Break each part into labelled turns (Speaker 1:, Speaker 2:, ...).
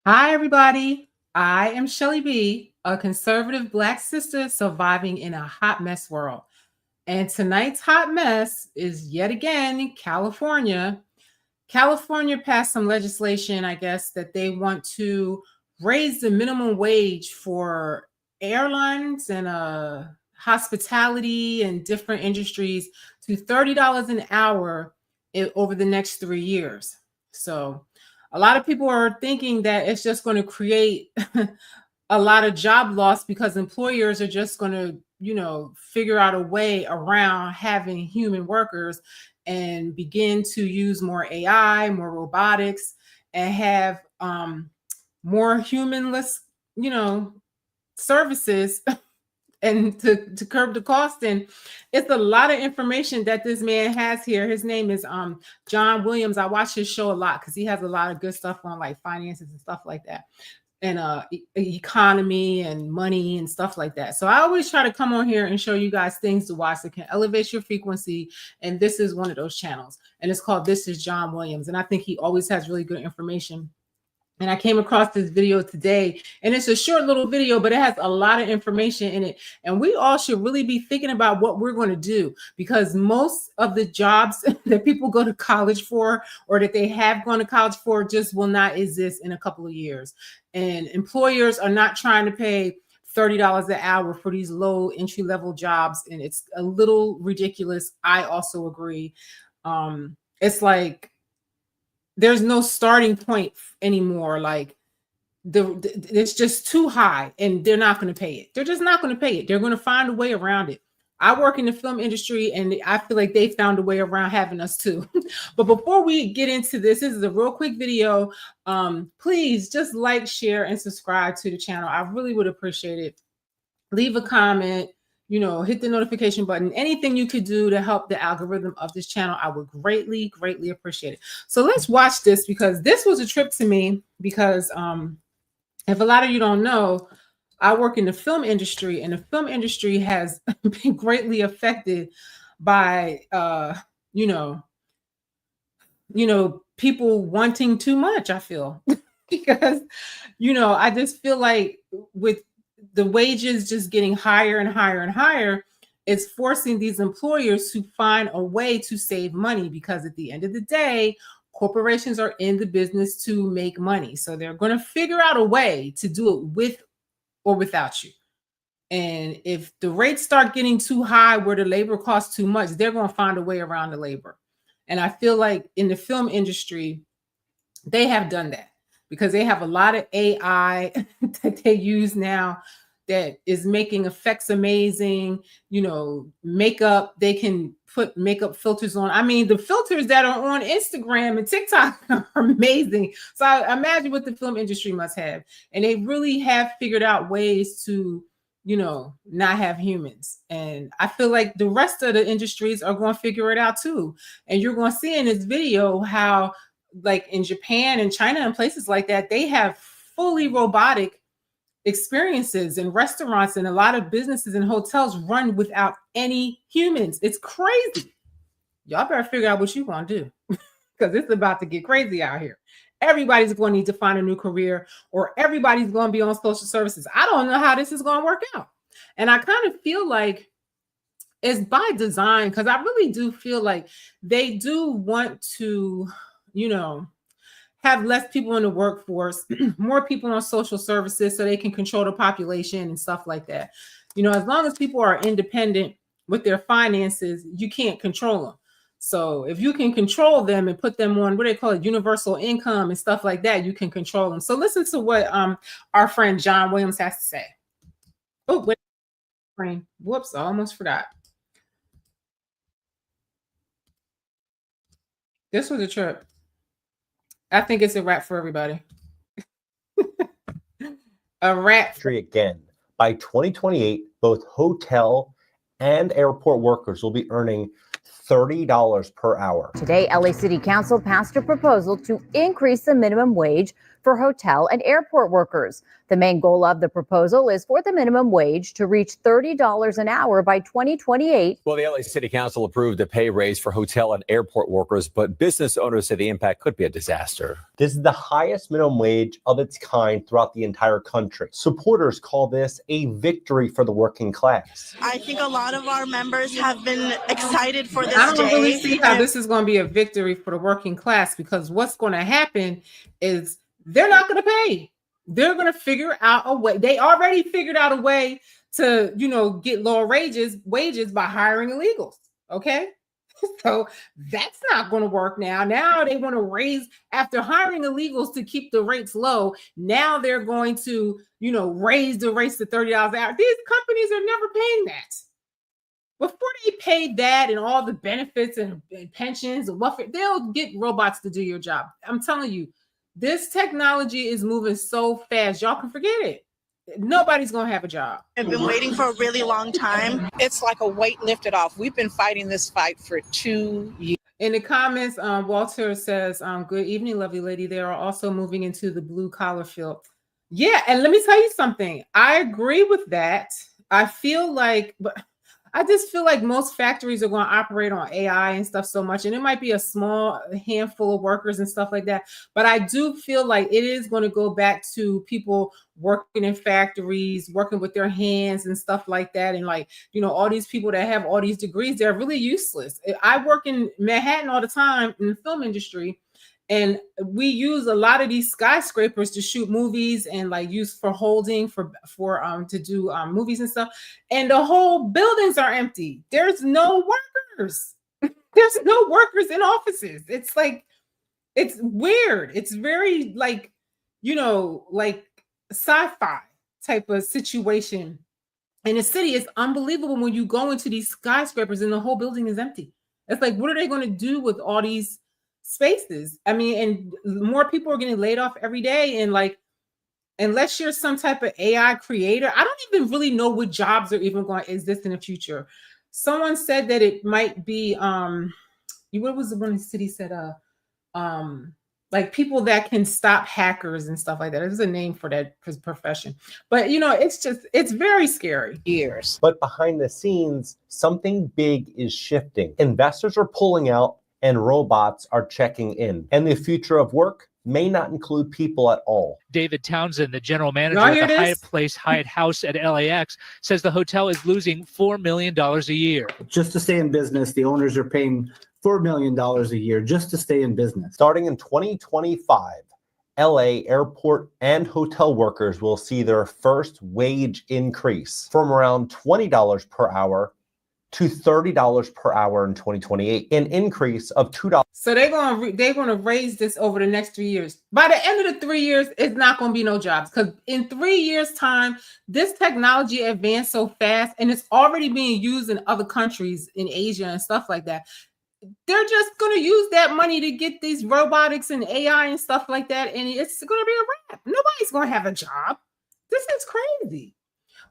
Speaker 1: Hi, everybody. I am Shelly B, a conservative Black sister surviving in a hot mess world. And tonight's hot mess is yet again California. California passed some legislation, I guess, that they want to raise the minimum wage for airlines and hospitality and different industries to $30 an hour over the next 3 years. So, a lot of people are thinking that it's just going to create a lot of job loss because employers are just going to, figure out a way around having human workers and begin to use more AI, more robotics, and have more humanless, you know, services and to curb the cost. And it's a lot of information that this man has here. His name is John Williams. I watch his show a lot because he has a lot of good stuff on like finances and stuff like that, and economy and money and stuff like that. So I always try to come on here and show you guys things to watch that can elevate your frequency. And this is one of those channels, and it's called This is John Williams. And I think he always has really good information. And I came across this video today, and it's a short little video, but it has a lot of information in it. And we all should really be thinking about what we're going to do, because most of the jobs that people go to college for, or that they have gone to college for, just will not exist in a couple of years. And employers are not trying to pay $30 an hour for these low entry level jobs. And it's a little ridiculous. I also agree. It's like, there's no starting point anymore. Like it's just too high, and they're not going to pay it. They're just not going to pay it. They're going to find a way around it. I work in the film industry, and I feel like they found a way around having us too. But before we get into this is a real quick video. Please just like, share, and subscribe to the channel. I really would appreciate it. Leave a comment, hit the notification button. Anything you could do to help the algorithm of this channel, I would greatly, greatly appreciate it. So let's watch this, because this was a trip to me, because if a lot of you don't know, I work in the film industry, and the film industry has been greatly affected by people wanting too much, I feel. Because I just feel like with the wages just getting higher and higher and higher, it's forcing these employers to find a way to save money, because at the end of the day, corporations are in the business to make money. So they're going to figure out a way to do it with or without you. And if the rates start getting too high where the labor costs too much, they're going to find a way around the labor. And I feel like in the film industry, they have done that, because they have a lot of AI that they use now that is making effects amazing. Makeup, they can put makeup filters on. I mean, the filters that are on Instagram and TikTok are amazing. So I imagine what the film industry must have. And they really have figured out ways to, not have humans. And I feel like the rest of the industries are going to figure it out too. And you're going to see in this video how, like in Japan and China and places like that, they have fully robotic experiences in restaurants, and a lot of businesses and hotels run without any humans. It's crazy. Y'all better figure out what you want to do, because it's about to get crazy out here. Everybody's going to need to find a new career, or everybody's going to be on social services. I don't know how this is going to work out. And I kind of feel like it's by design, because I really do feel like they do want to, have less people in the workforce, more people on social services, so they can control the population and stuff like that. As long as people are independent with their finances, you can't control them. So if you can control them and put them on what they call it, universal income and stuff like that, you can control them. So listen to what our friend John Williams has to say. Oh, wait, whoops, I almost forgot. This was a trip. I think it's a wrap for everybody. A wrap.
Speaker 2: Again, by 2028, both hotel and airport workers will be earning $30 per hour.
Speaker 3: Today, LA City Council passed a proposal to increase the minimum wage for hotel and airport workers. The main goal of the proposal is for the minimum wage to reach $30 an hour by 2028.
Speaker 4: Well, the LA City Council approved a pay raise for hotel and airport workers, but business owners say the impact could be a disaster.
Speaker 2: This is the highest minimum wage of its kind throughout the entire country. Supporters call this a victory for the working class.
Speaker 5: I think a lot of our members have been excited for this
Speaker 1: I don't
Speaker 5: day.
Speaker 1: really see how this is going to be a victory for the working class, because what's going to happen is they're not going to pay. They're going to figure out a way. They already figured out a way to, get lower wages by hiring illegals. Okay. So that's not going to work now. Now they want to raise, after hiring illegals to keep the rates low. Now they're going to, raise the rates to $30 an hour. These companies are never paying that. Before they pay that and all the benefits and pensions and welfare, they'll get robots to do your job. I'm telling you, this technology is moving so fast. Y'all can forget it. Nobody's going to have a job.
Speaker 5: I've been waiting for a really long time.
Speaker 6: It's like a weight lifted off. We've been fighting this fight for 2 years.
Speaker 1: In the comments, Walter says, good evening, lovely lady. They are also moving into the blue collar field. Yeah, and let me tell you something. I agree with that. I just feel like most factories are going to operate on AI and stuff so much, and it might be a small handful of workers and stuff like that. But I do feel like it is going to go back to people working in factories, working with their hands and stuff like that. And all these people that have all these degrees, they're really useless. I work in Manhattan all the time in the film industry, and we use a lot of these skyscrapers to shoot movies and use for holding to do movies and stuff. And the whole buildings are empty. There's no workers. There's no workers in offices. It's weird. It's very sci-fi type of situation. In the city, it's unbelievable when you go into these skyscrapers and the whole building is empty. It's like, what are they going to do with all these spaces? I mean, and more people are getting laid off every day. And unless you're some type of AI creator, I don't even really know what jobs are even going to exist in the future. Someone said that it might be, what was the one the city said? People that can stop hackers and stuff like that. There's a name for that profession. But, it's very scary.
Speaker 6: Years.
Speaker 2: But behind the scenes, something big is shifting. Investors are pulling out and robots are checking in. And the future of work may not include people at all.
Speaker 7: David Townsend, the general manager of the Hyatt Place Hyatt House at LAX, says the hotel is losing $4 million a year.
Speaker 8: Just to stay in business, the owners are paying $4 million a year just to stay in business.
Speaker 2: Starting in 2025, LA airport and hotel workers will see their first wage increase from around $20 per hour to $30 per hour in 2028, an increase of $2.
Speaker 1: So they're going to raise this over the next 3 years. By the end of the 3 years, it's not going to be no jobs, because in 3 years' time, this technology advanced so fast, and it's already being used in other countries in Asia and stuff like that. They're just going to use that money to get these robotics and AI and stuff like that, and it's going to be a wrap. Nobody's going to have a job. This is crazy.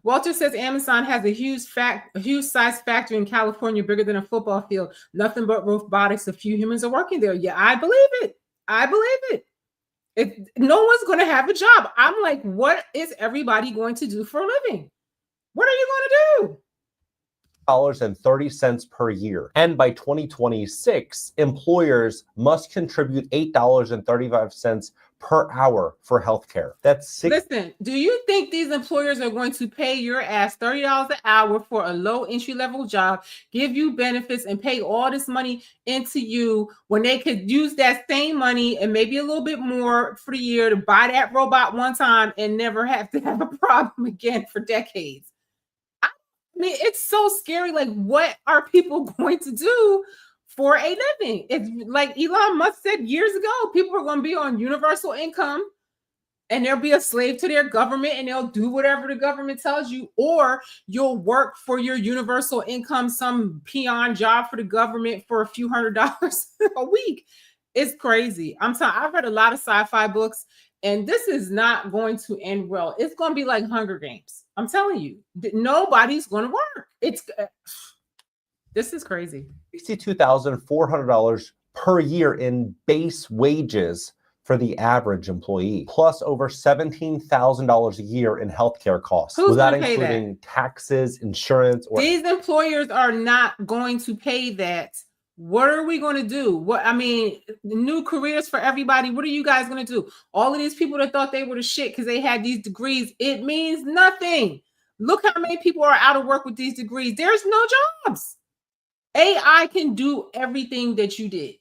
Speaker 1: Walter says Amazon has a huge size factory in California, bigger than a football field. Nothing but robotics. A few humans are working there. Yeah, I believe it. No one's going to have a job. I'm like, what is everybody going to do for a living? What are you going to do?
Speaker 2: $8.30 per year. And by 2026, employers must contribute $8.35 per hour for healthcare.
Speaker 1: Listen, do you think these employers are going to pay your ass $30 an hour for a low entry-level job, give you benefits, and pay all this money into you when they could use that same money and maybe a little bit more for the year to buy that robot one time and never have to have a problem again for decades? I mean, it's so scary. What are people going to do for a living? It's like Elon Musk said years ago, people are going to be on universal income and they'll be a slave to their government and they'll do whatever the government tells you, or you'll work for your universal income, some peon job for the government for a few $100s a week. It's crazy. I've read a lot of sci-fi books, and this is not going to end well. It's going to be like Hunger Games. I'm telling you, nobody's going to work. This is crazy.
Speaker 2: $62,400 per year in base wages for the average employee, plus over $17,000 a year in healthcare costs,
Speaker 1: Who's
Speaker 2: without
Speaker 1: gonna pay
Speaker 2: including taxes, insurance, or
Speaker 1: these employers are not going to pay that. What are we going to do? New careers for everybody. What are you guys going to do? All of these people that thought they were the shit because they had these degrees, it means nothing. Look how many people are out of work with these degrees. There's no jobs. AI can do everything that you did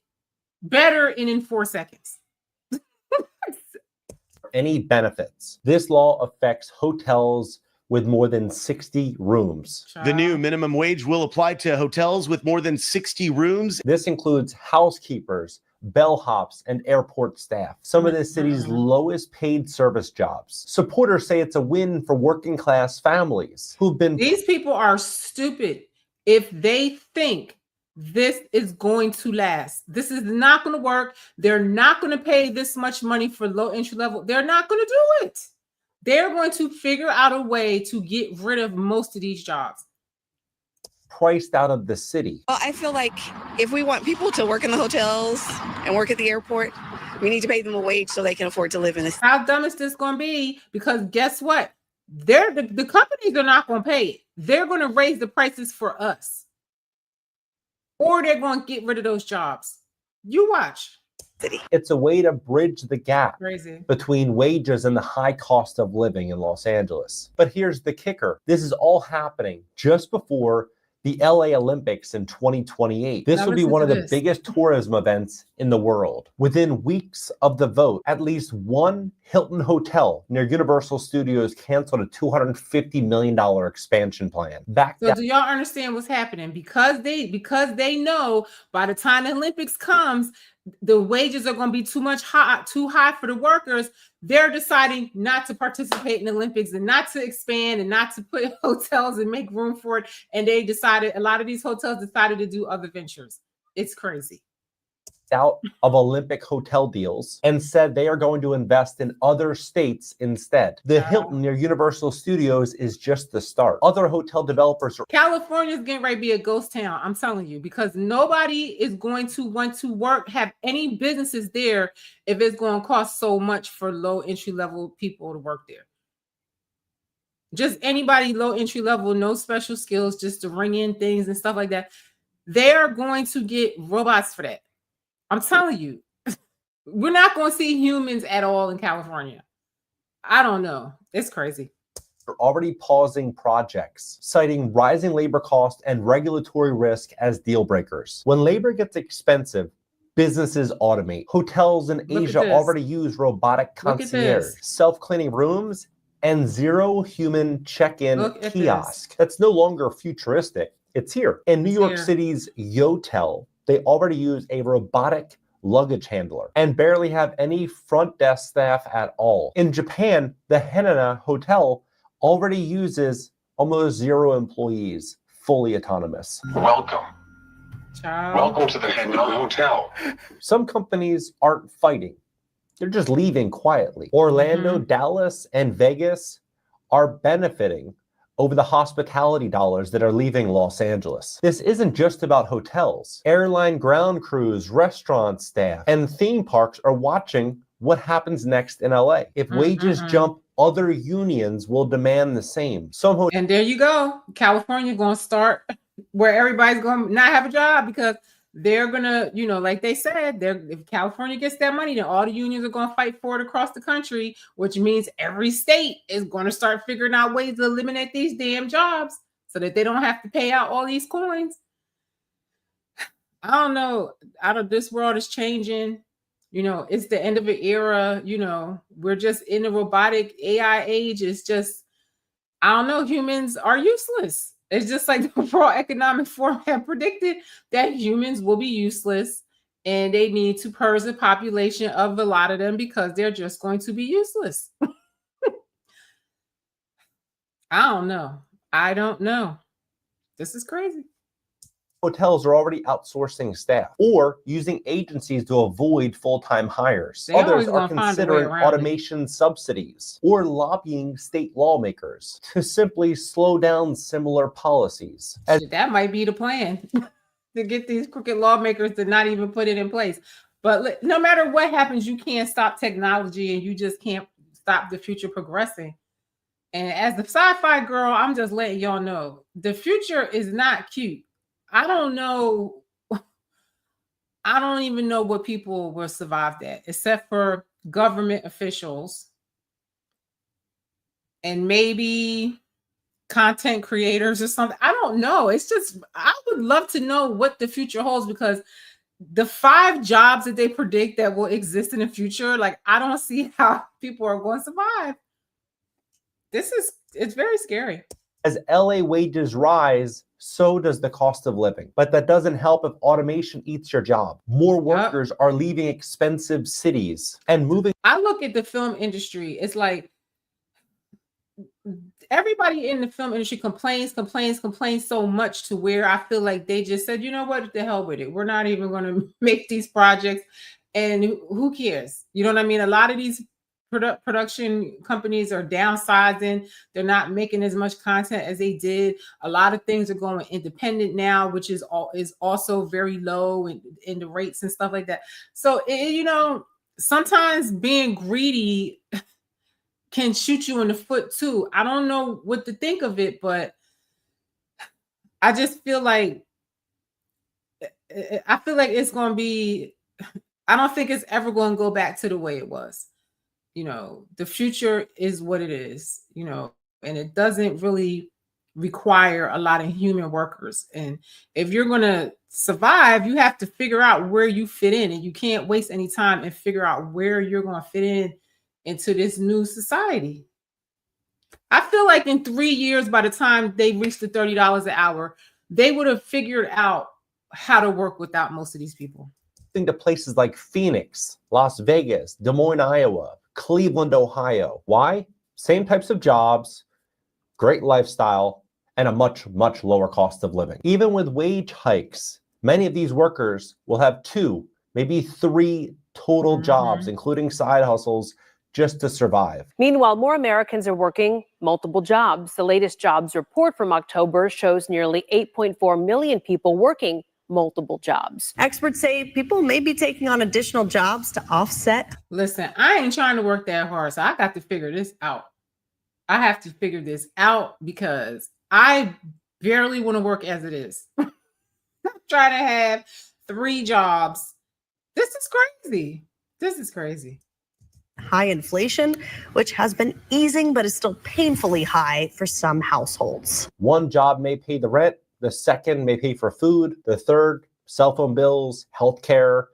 Speaker 1: better and in 4 seconds.
Speaker 2: any benefits. This law affects hotels with more than 60 rooms.
Speaker 9: The new minimum wage will apply to hotels with more than 60 rooms.
Speaker 2: This includes housekeepers, bellhops, and airport staff, some of the city's lowest paid service jobs. Supporters say it's a win for working class families who've been...
Speaker 1: These people are stupid if they think this is going to last. This is not going to work. They're not going to pay this much money for low entry level. They're not going to do it. They're going to figure out a way to get rid of most of these jobs.
Speaker 2: Priced out of the city.
Speaker 10: Well, I feel like if we want people to work in the hotels and work at the airport, we need to pay them a wage so they can afford to live in this.
Speaker 1: How dumb is this going to be? Because guess what? The companies are not going to pay it. They're going to raise the prices for us. Or they're going to get rid of those jobs. You watch.
Speaker 2: It's a way to bridge the gap
Speaker 1: Crazy.
Speaker 2: between wages and the high cost of living in Los Angeles. But here's the kicker. This is all happening just before the LA Olympics in 2028. This will be one of the biggest tourism events in the world. Within weeks of the vote, at least one Hilton hotel near Universal Studios canceled a $250 million expansion plan.
Speaker 1: So do y'all understand what's happening? Because they know by the time the Olympics comes, the wages are going to be too high for the workers. They're deciding not to participate in the Olympics and not to expand and not to put hotels and make room for it. And a lot of these hotels decided to do other ventures. It's crazy.
Speaker 2: Out of Olympic hotel deals and said they are going to invest in other states instead. The Hilton near Universal Studios is just the start. Other hotel developers are...
Speaker 1: California is getting ready to be a ghost town, I'm telling you, because nobody is going to want to have any businesses there if it's going to cost so much for low entry level people to work there. Just anybody low entry level, no special skills, just to ring in things and stuff like that. They are going to get robots for that. I'm telling you, we're not going to see humans at all in California. I don't know. It's crazy.
Speaker 2: Are already pausing projects, citing rising labor costs and regulatory risk as deal breakers. When labor gets expensive, businesses automate. Hotels in Asia already use robotic concierge, self-cleaning rooms, and zero human check-in kiosk. That's no longer futuristic. It's here. In New York City's Yotel, they already use a robotic luggage handler and barely have any front desk staff at all. In Japan, the Haneda Hotel already uses almost zero employees, fully autonomous.
Speaker 11: Welcome.
Speaker 1: Ciao.
Speaker 11: Welcome to the Haneda Hotel.
Speaker 2: Some companies aren't fighting. They're just leaving quietly. Orlando, Dallas, and Vegas are benefiting over the hospitality dollars that are leaving Los Angeles. This isn't just about hotels. Airline ground crews, restaurant staff, and theme parks are watching what happens next in LA. If wages jump, other unions will demand the same.
Speaker 1: And there you go. California going to start where everybody's going to not have a job because they're going to, like they said, if California gets that money, then all the unions are going to fight for it across the country, which means every state is going to start figuring out ways to eliminate these damn jobs so that they don't have to pay out all these coins. I don't know. This world is changing. It's the end of an era. We're just in a robotic AI age. It's just, I don't know, humans are useless. It's just like the World Economic Forum had predicted that humans will be useless and they need to purge the population of a lot of them because they're just going to be useless. I don't know. This is crazy.
Speaker 2: Hotels are already outsourcing staff or using agencies to avoid full-time hires. Others are considering automation subsidies or lobbying state lawmakers to simply slow down similar policies.
Speaker 1: That might be the plan to get these crooked lawmakers to not even put it in place. But no matter what happens, you can't stop technology, and you just can't stop the future progressing. And as the sci-fi girl, I'm just letting y'all know the future is not cute. I don't know. I don't even know what people will survive that, except for government officials and maybe content creators or something. I don't know. It's just, I would love to know what the future holds, because the 5 jobs that they predict that will exist in the future, like, I don't see how people are going to survive. It's very scary.
Speaker 2: As LA wages rise, so does the cost of living. But that doesn't help if automation eats your job. More workers are leaving expensive cities and moving.
Speaker 1: I look at the film industry, it's like everybody in the film industry complains so much, to where I feel like they just said, you know what, the hell with it. We're not even going to make these projects, and who cares? You know what I mean? A lot of these production companies are downsizing. They're not making as much content as they did. A lot of things are going independent now, which is also very low in the rates and stuff like that. So, you know, sometimes being greedy can shoot you in the foot too. I don't know what to think of it, but I just feel like it's going to be, I don't think it's ever going to go back to the way it was. You know, the future is what it is, you know, and it doesn't really require a lot of human workers. And if you're going to survive, you have to figure out where you fit in, and you can't waste any time and figure out where you're going to fit in into this new society. I feel like in 3 years, by the time they reach the $30 an hour, they would have figured out how to work without most of these people.
Speaker 2: To places like Phoenix, Las Vegas, Des Moines, Iowa, Cleveland, Ohio. Why? Same types of jobs, great lifestyle, and a much, much lower cost of living. Even with wage hikes, many of these workers will have 2, maybe 3 total jobs, including side hustles, just to survive.
Speaker 12: Meanwhile, more Americans are working multiple jobs. The latest jobs report from October shows nearly 8.4 million people working multiple jobs.
Speaker 5: Experts say people may be taking on additional jobs to offset.
Speaker 1: Listen, I ain't trying to work that hard, so I got to figure this out. I have to figure this out because I barely want to work as it is. I'm trying to have 3 jobs. This is crazy. This is crazy.
Speaker 5: High inflation, which has been easing but is still painfully high for some households.
Speaker 2: One job may pay the rent, the second may pay for food, the third, cell phone bills, healthcare,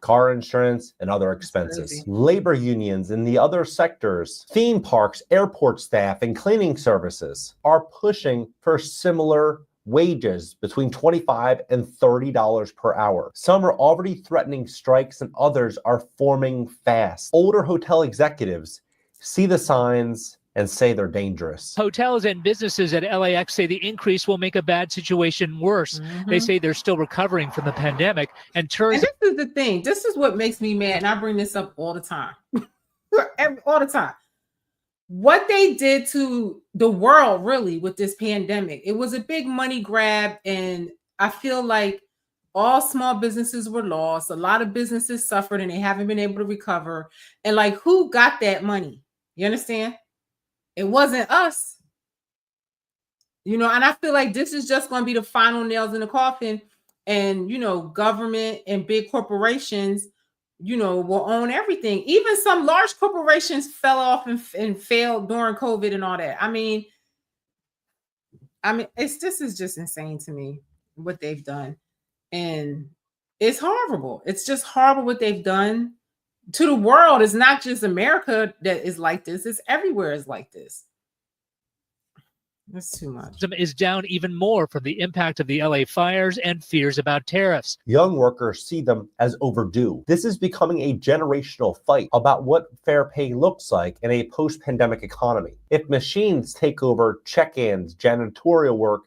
Speaker 2: car insurance, and other expenses. Labor unions in the other sectors, theme parks, airport staff, and cleaning services are pushing for similar wages between $25 and $30 per hour. Some are already threatening strikes, and others are forming fast. Older hotel executives see the signs and say they're dangerous.
Speaker 7: Hotels and businesses at LAX say the increase will make a bad situation worse. They say they're still recovering from the pandemic, and tourism.
Speaker 1: And this is the thing. This is what makes me mad, and I bring this up all the time. All the time. What they did to the world, really, with this pandemic, it was a big money grab, and I feel like all small businesses were lost. A lot of businesses suffered, and they haven't been able to recover. And like, who got that money? You understand? It wasn't us, you know, and I feel like this is just going to be the final nails in the coffin. And, you know, government and big corporations, you know, will own everything. Even some large corporations fell off and failed during COVID and all that. I mean, this is just insane to me, what they've done. And it's horrible. It's just horrible what they've done to the world. It's not just America that is like this. It's everywhere is like this. That's too much.
Speaker 7: Is down even more from the impact of the LA fires and fears about tariffs.
Speaker 2: Young workers see them as overdue. This is becoming a generational fight about what fair pay looks like in a post-pandemic economy. If machines take over check-ins, janitorial work,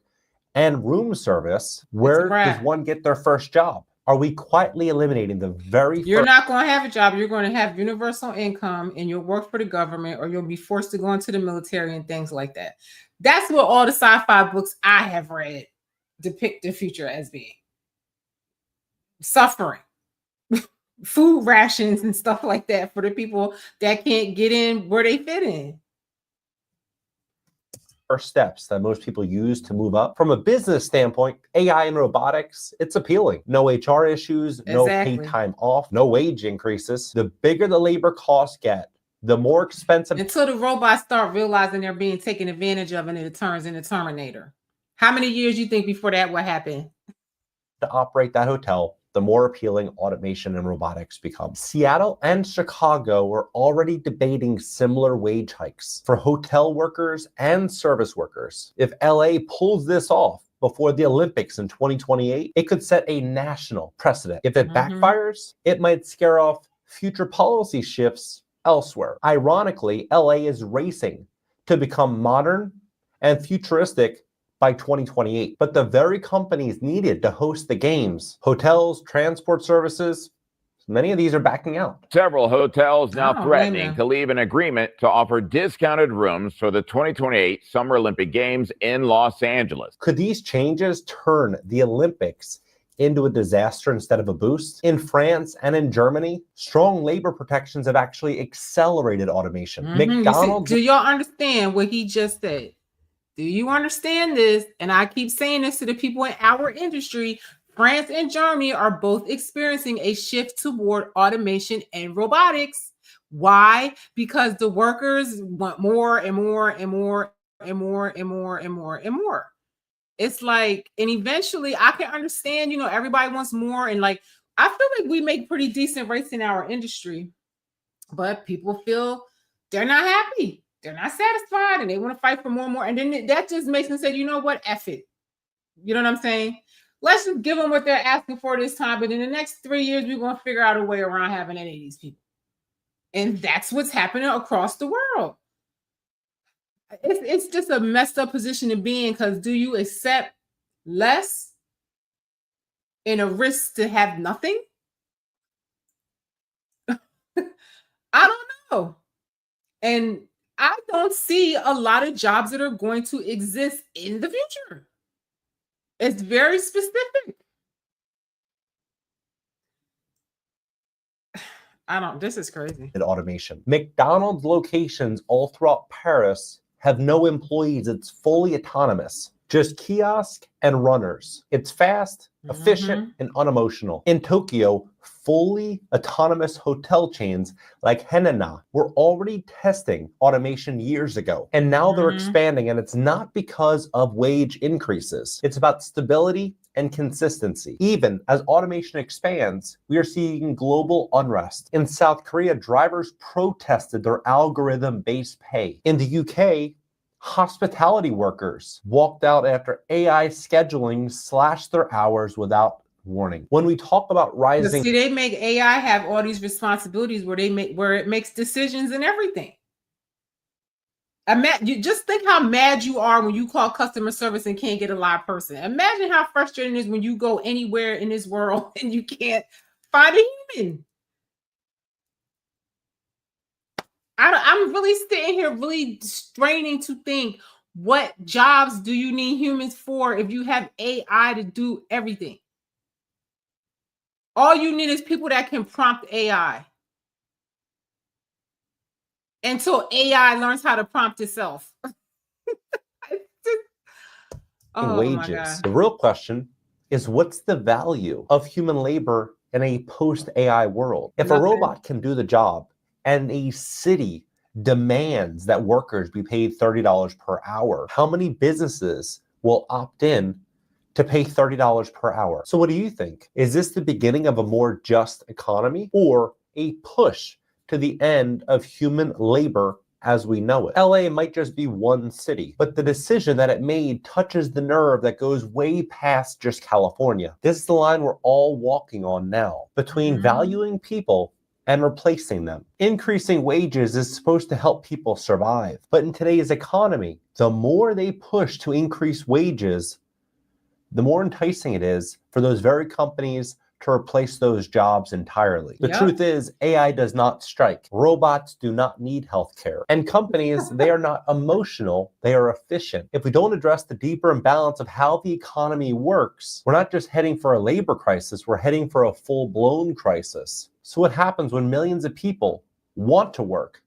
Speaker 2: and room service, where does one get their first job? Are we quietly eliminating the very
Speaker 1: You're not going to have a job. You're going to have universal income, and you'll work for the government, or you'll be forced to go into the military and things like that. That's what all the sci-fi books I have read depict the future as being. Suffering. food rations and stuff like that for the people that can't get in where they fit in.
Speaker 2: First steps that most people use to move up. From a business standpoint, AI and robotics, it's appealing. No HR issues, no
Speaker 1: Exactly.
Speaker 2: paid time off, no wage increases. The bigger the labor costs get, the more expensive.
Speaker 1: Until the robots start realizing they're being taken advantage of and it turns into Terminator. How many years you think before that would happen?
Speaker 2: To operate that hotel, the more appealing automation and robotics become. Seattle and Chicago are already debating similar wage hikes for hotel workers and service workers. If LA pulls this off before the Olympics in 2028, it could set a national precedent. If it backfires, it might scare off future policy shifts elsewhere. Ironically, LA is racing to become modern and futuristic by 2028. But the very companies needed to host the games, hotels, transport services, many of these are backing out.
Speaker 13: Several hotels now
Speaker 1: Oh,
Speaker 13: threatening
Speaker 1: man.
Speaker 13: to leave an agreement to offer discounted rooms for the 2028 Summer Olympic Games in Los Angeles.
Speaker 2: Could these changes turn the Olympics into a disaster instead of a boost? In France and in Germany, strong labor protections have actually accelerated automation.
Speaker 1: You see,
Speaker 2: McDonald's.
Speaker 1: do y'all understand what he just said? Do you understand this? And I keep saying this to the people in our industry. France and Germany are both experiencing a shift toward automation and robotics. Why? Because the workers want more and more and more and more and more and more and more. It's like, and eventually I can understand, everybody wants more. And like, I feel like we make pretty decent rates in our industry, but people feel they're not happy. They're not satisfied and they want to fight for more and more. And then that just makes them say, you know what? F it. You know what I'm saying? Let's just give them what they're asking for this time. But in the next 3 years, we're going to figure out a way around having any of these people. And that's what's happening across the world. It's just a messed up position to be in, because do you accept less in a risk to have nothing? I don't know. And I don't see a lot of jobs that are going to exist in the future. It's very specific. This is crazy.
Speaker 2: And automation. McDonald's locations all throughout Paris have no employees. It's fully autonomous. Just kiosk and runners. It's fast, efficient, and unemotional. In Tokyo, fully autonomous hotel chains like Haneda were already testing automation years ago. And now they're expanding, and it's not because of wage increases. It's about stability and consistency. Even as automation expands, we are seeing global unrest. In South Korea, drivers protested their algorithm-based pay. In the UK, hospitality workers walked out after AI scheduling slashed their hours without warning. When we talk about rising,
Speaker 1: see, they make AI have all these responsibilities where it makes decisions and everything. You just think how mad you are when you call customer service and can't get a live person. Imagine how frustrating it is when you go anywhere in this world and you can't find a human. I'm really sitting here really straining to think, what jobs do you need humans for if you have AI to do everything? All you need is people that can prompt AI. Until AI learns how to prompt itself.
Speaker 2: wages. The real question is, what's the value of human labor in a post-AI world? If a robot can do the job, and a city demands that workers be paid $30 per hour, how many businesses will opt in to pay $30 per hour? So what do you think? Is this the beginning of a more just economy, or a push to the end of human labor as we know it? LA might just be one city, but the decision that it made touches the nerve that goes way past just California. This is the line we're all walking on now, between valuing people and replacing them. Increasing wages is supposed to help people survive. But in today's economy, the more they push to increase wages, the more enticing it is for those very companies to replace those jobs entirely. The truth is, AI does not strike. Robots do not need healthcare. And companies, they are not emotional, they are efficient. If we don't address the deeper imbalance of how the economy works, we're not just heading for a labor crisis, we're heading for a full-blown crisis. So what happens when millions of people want to work,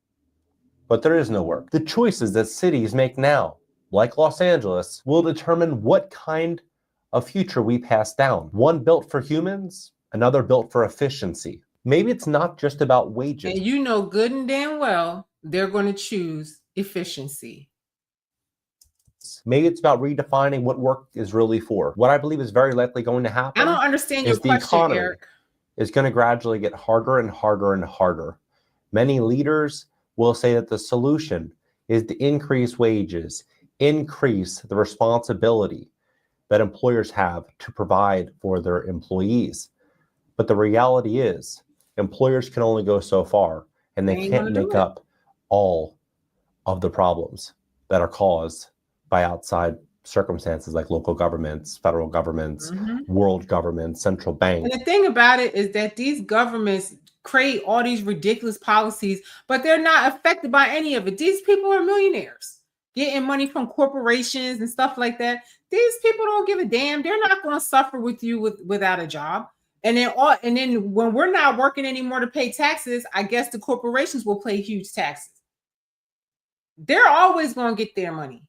Speaker 2: but there is no work? The choices that cities make now, like Los Angeles, will determine what kind of future we pass down. One built for humans, another built for efficiency. Maybe it's not just about wages.
Speaker 1: And you know good and damn well they're going to choose efficiency.
Speaker 2: Maybe it's about redefining what work is really for. What I believe is very likely going to happen.
Speaker 1: I don't understand your
Speaker 2: is the
Speaker 1: question,
Speaker 2: economy
Speaker 1: Eric.
Speaker 2: is going to gradually get harder and harder and harder. Many leaders will say that the solution is to increase wages, increase the responsibility that employers have to provide for their employees. But the reality is, employers can only go so far, and they can't make up all of the problems that are caused by outside circumstances like local governments, federal governments, world governments, central banks.
Speaker 1: And the thing about it is that these governments create all these ridiculous policies, but they're not affected by any of it. These people are millionaires getting money from corporations and stuff like that. These people don't give a damn. They're not going to suffer with you without a job. And then when we're not working anymore to pay taxes, I guess the corporations will pay huge taxes. They're always going to get their money.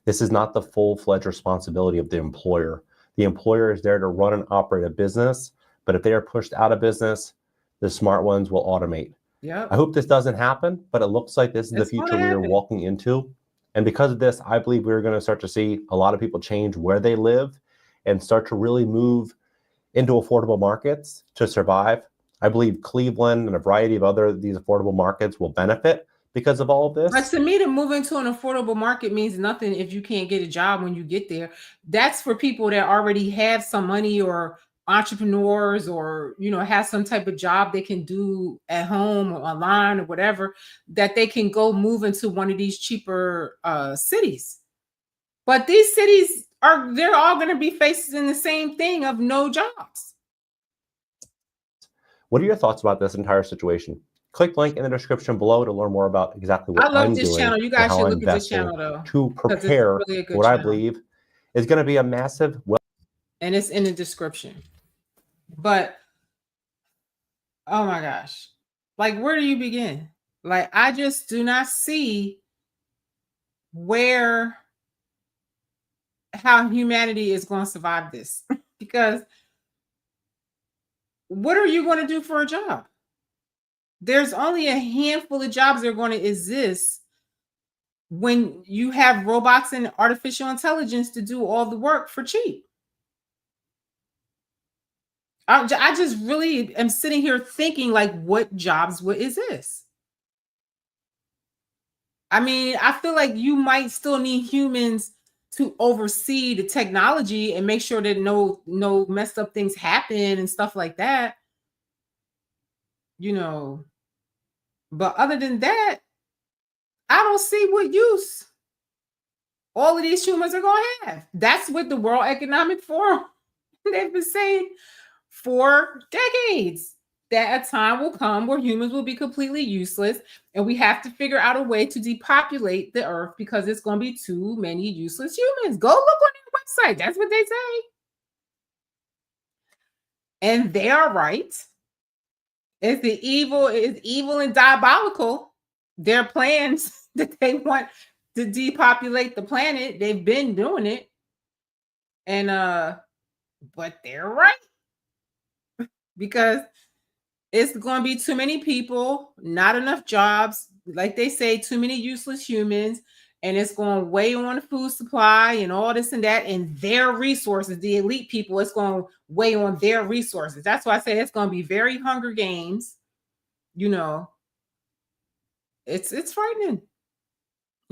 Speaker 2: This is not the full-fledged responsibility of the employer. The employer is there to run and operate a business, but if they are pushed out of business, the smart ones will automate.
Speaker 1: Yep.
Speaker 2: I hope this doesn't happen, but it looks like this is the future we are walking into. And because of this, I believe we're going to start to see a lot of people change where they live and start to really move into affordable markets to survive. I believe Cleveland and a variety of these affordable markets will benefit because of all of this.
Speaker 1: But to me, to move into an affordable market means nothing if you can't get a job when you get there. That's for people that already have some money, or entrepreneurs, or have some type of job they can do at home or online or whatever, that they can go move into one of these cheaper cities. But these cities they're all going to be facing the same thing of no jobs.
Speaker 2: What are your thoughts about this entire situation? Click link in the description below to learn more about exactly what I'm doing.
Speaker 1: Channel. You guys should look at this channel though,
Speaker 2: to prepare really what I believe is going to be a massive.
Speaker 1: And it's in the description. But oh my gosh, like, where do you begin? Like, I just do not see how humanity is going to survive this. Because what are you going to do for a job? There's only a handful of jobs that are going to exist when you have robots and artificial intelligence to do all the work for cheap. I just really am sitting here thinking, like, what jobs would exist? I mean, I feel like you might still need humans to oversee the technology and make sure that no messed up things happen and stuff like that. But other than that, I don't see what use all of these humans are going to have. That's what the World Economic Forum, they've been saying for decades, that a time will come where humans will be completely useless, and we have to figure out a way to depopulate the earth because it's going to be too many useless humans. Go look on their website. That's what they say. And they are right. It's evil and diabolical. Their plans that they want to depopulate the planet, they've been doing it. And but they're right. Because it's going to be too many people, not enough jobs, like they say, too many useless humans, and it's going to weigh on the food supply and all this and that, and their resources, the elite people, it's going to weigh on their resources. That's why I say it's going to be very Hunger Games. It's frightening,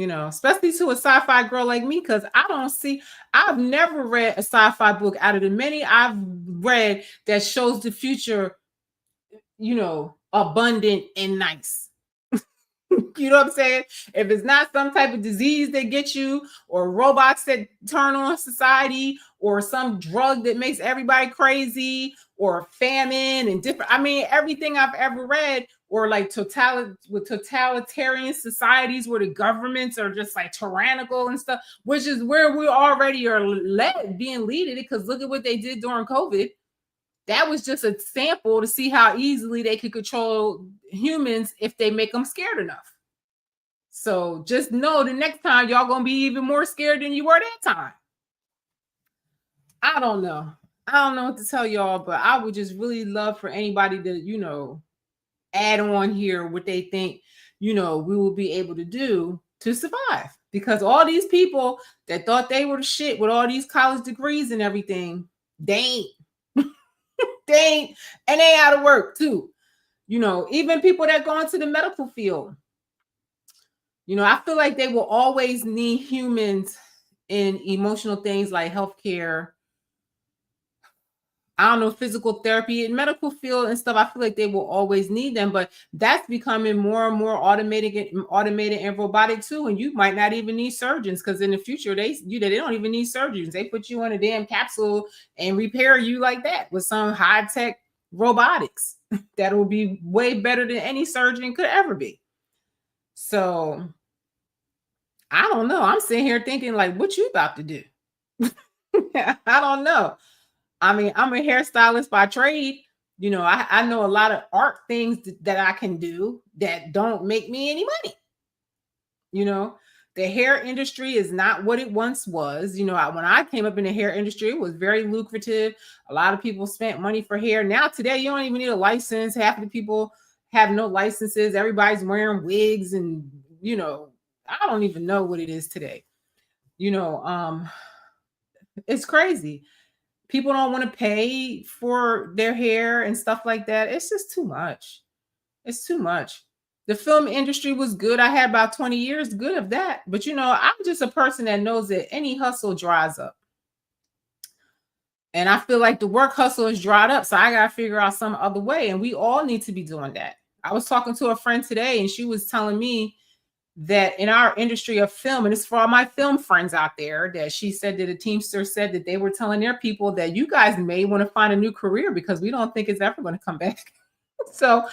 Speaker 1: especially to a sci-fi girl like me, because I've never read a sci-fi book out of the many I've read that shows the future abundant and nice. You know what I'm saying? If it's not some type of disease that gets you, or robots that turn on society, or some drug that makes everybody crazy, or famine and different. I mean, everything I've ever read, or like totalitarian societies where the governments are just like tyrannical and stuff, which is where we already are being led, because look at what they did during COVID. That was just a sample to see how easily they could control humans if they make them scared enough. So just know the next time y'all gonna be even more scared than you were that time. I don't know. I don't know what to tell y'all, but I would just really love for anybody to, you know, add on here what they think, you know, we will be able to do to survive. Because all these people that thought they were the shit with all these college degrees and everything, they ain't. They ain't, and they out of work too. You know, even people that go into the medical field, you know, I feel like they will always need humans in emotional things like healthcare. I don't know, physical therapy and medical field and stuff. I feel like they will always need them, but that's becoming more and more automated and robotic too. And you might not even need surgeons, because in the future they don't even need surgeons. They put you in a damn capsule and repair you like that with some high tech robotics that will be way better than any surgeon could ever be. So I don't know. I'm sitting here thinking like, what you about to do? I don't know. I mean, I'm a hairstylist by trade. You know, I know a lot of art things that I can do that don't make me any money. You know, the hair industry is not what it once was. You know, when I came up in the hair industry, it was very lucrative. A lot of people spent money for hair. Now, today, you don't even need a license. Half of the people have no licenses. Everybody's wearing wigs and, you know, I don't even know what it is today. You know, it's crazy. People don't want to pay for their hair and stuff like that. It's just too much. It's too much. The film industry was good. I had about 20 years good of that. But, you know, I'm just a person that knows that any hustle dries up. And I feel like the work hustle is dried up. So I got to figure out some other way. And we all need to be doing that. I was talking to a friend today and she was telling me that in our industry of film, and it's for all my film friends out there, that she said that a Teamster said that they were telling their people that you guys may want to find a new career because we don't think it's ever going to come back. So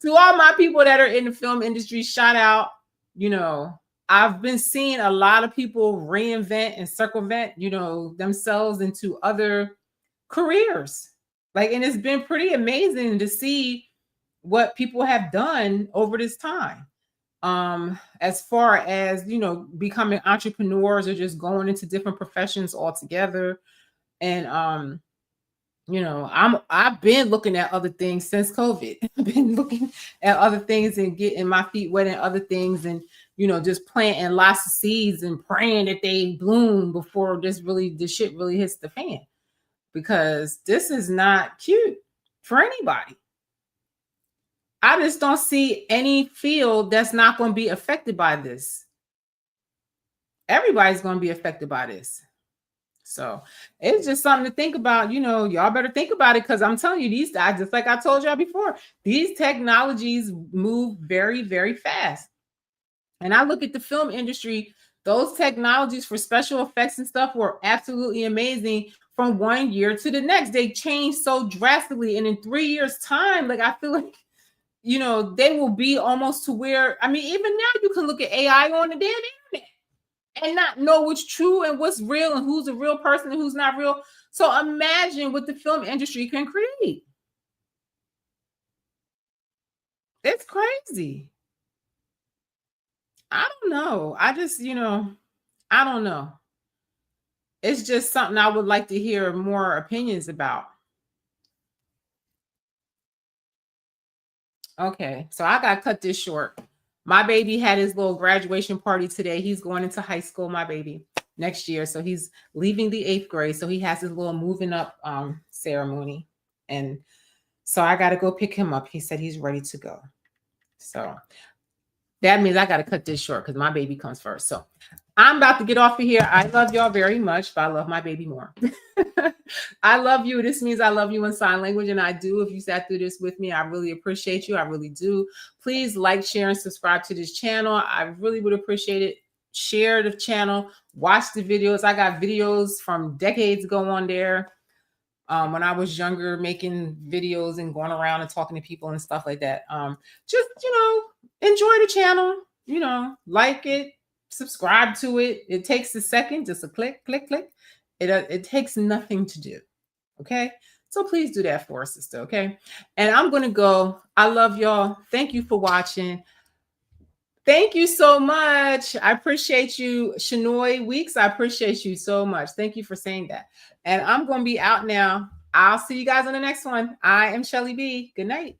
Speaker 1: to all my people that are in the film industry, shout out. You know, I've been seeing a lot of people reinvent and circumvent, you know, themselves into other careers. Like, and it's been pretty amazing to see what people have done over this time. As far as, you know, becoming entrepreneurs or just going into different professions altogether. And you know, I've been looking at other things since COVID. I've been looking at other things and getting my feet wet in other things, and, you know, just planting lots of seeds and praying that they bloom before this shit really hits the fan, because this is not cute for anybody. I just don't see any field that's not going to be affected by this. Everybody's going to be affected by this. So it's just something to think about. You know, y'all better think about it, because I'm telling you, these guys, just like I told y'all before, these technologies move very, very fast. And I look at the film industry, those technologies for special effects and stuff were absolutely amazing from one year to the next. They changed so drastically. And in 3 years' time, like, I feel like, you know, they will be almost to where, I mean, even now you can look at AI on the damn internet and not know what's true and what's real and who's a real person and who's not real. So imagine what the film industry can create. It's crazy. I don't know. I just, you know, I don't know. It's just something I would like to hear more opinions about. Okay, so I got to cut this short. My baby had his little graduation party today. He's going into high school, my baby, next year. So he's leaving the 8th grade. So he has his little moving up ceremony. And so I got to go pick him up. He said he's ready to go. So that means I got to cut this short because my baby comes first. So I'm about to get off of here. I love y'all very much, but I love my baby more. I love you. This means I love you in sign language, and I do. If you sat through this with me, I really appreciate you. I really do. Please like, share, and subscribe to this channel. I really would appreciate it. Share the channel. Watch the videos. I got videos from decades ago on there. When I was younger, making videos and going around and talking to people and stuff like that. Just, you know, enjoy the channel. You know, like it. Subscribe to it. It takes a second, just a click, click, click. It takes nothing to do. Okay, So please do that for us, sister, okay? And I'm going to go. I love y'all. Thank you for watching. Thank you so much. I appreciate you, Shanoy Weeks. I appreciate you so much. Thank you for saying that. And I'm going to be out now. I'll see you guys on the next one. I am Shelly B. Good night.